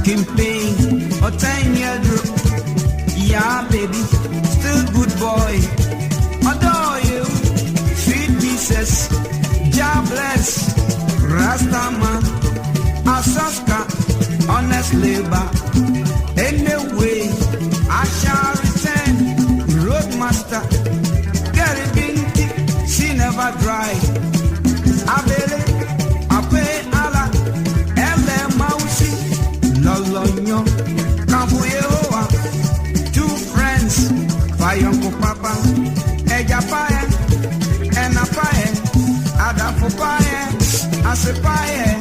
Pain or 10 year group. Yeah, baby, still good boy. Adore you, sweet Jesus. God bless, Rastaman, Asaska, honest labor. Anyway, I shall return. Roadmaster, Gary Binti, she never dry. Abele, Ape Allah, Ele Mausi. Lolonyo, Kambuyehoa, 2 friends, Fayonko Papa, Eja Paye, Ena Paye, Ada Paye, Ase Paye.